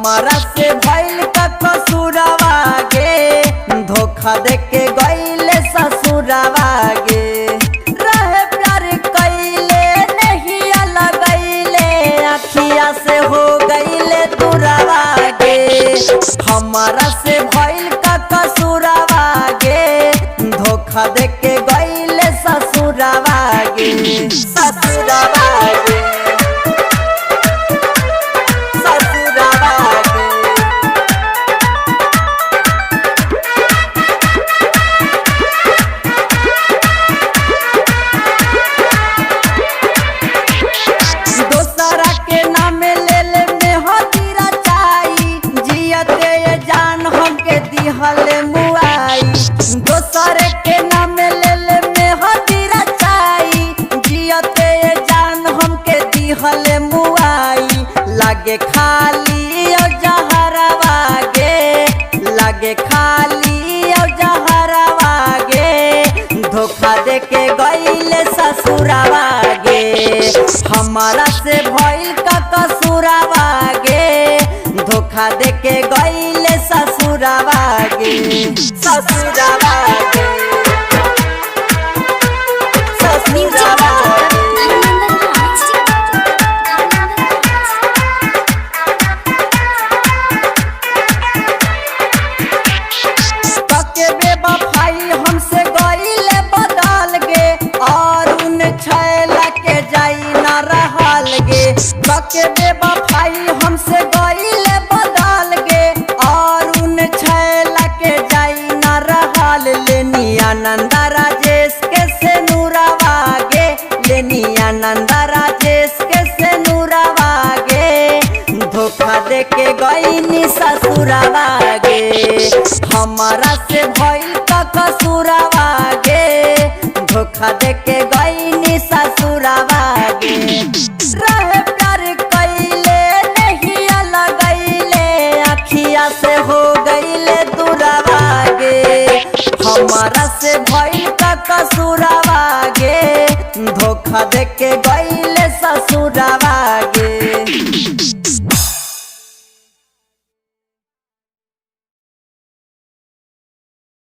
हमारा से भइल का कसूरवा गे, धोखा दे के गइले ससुरवा गे। रहे प्यार कइले नहीं लगइले, अखिया से हो गइले दूरवा गे। हमारा से भइल का कसूरवा गे, धोखा दे के गइले ससुरवा गे। ससुरवा गे, हले मुआई दोसर के नाम ले ले में हदीरा चाई, जियते जान हमके दिहले मुआई। लागे खाली और जहरवा गे, लागे खाली और जहरवा गे, धोखा दे के गइले ससुरवा गे। हमारा से भइल का कसूरवा गे, धोखा दे के गइले ससुरवा गे। ससुरवा गे, ससुरवा पके बेवफाई हमसे गइले बदल गे, और उन छैला के जाई ना रहल गे। पके बेवफाई हमसे गइले बदल गे, और उन छैला के जाई ना रहल। लेनी आनंद राजेश के से नूरवा गे, लेनी आनंद राजेश के से नूरवा गे, धोखा दे के गइनी ससुरवा गे। हमारा से भइल का कसूरवा गे, धोखा दे के गइनी ससुरवा गे। रहे प्यार कइले नहीं लगइले, अखिया से हो गइले दूरवा गे। हमारा से भइल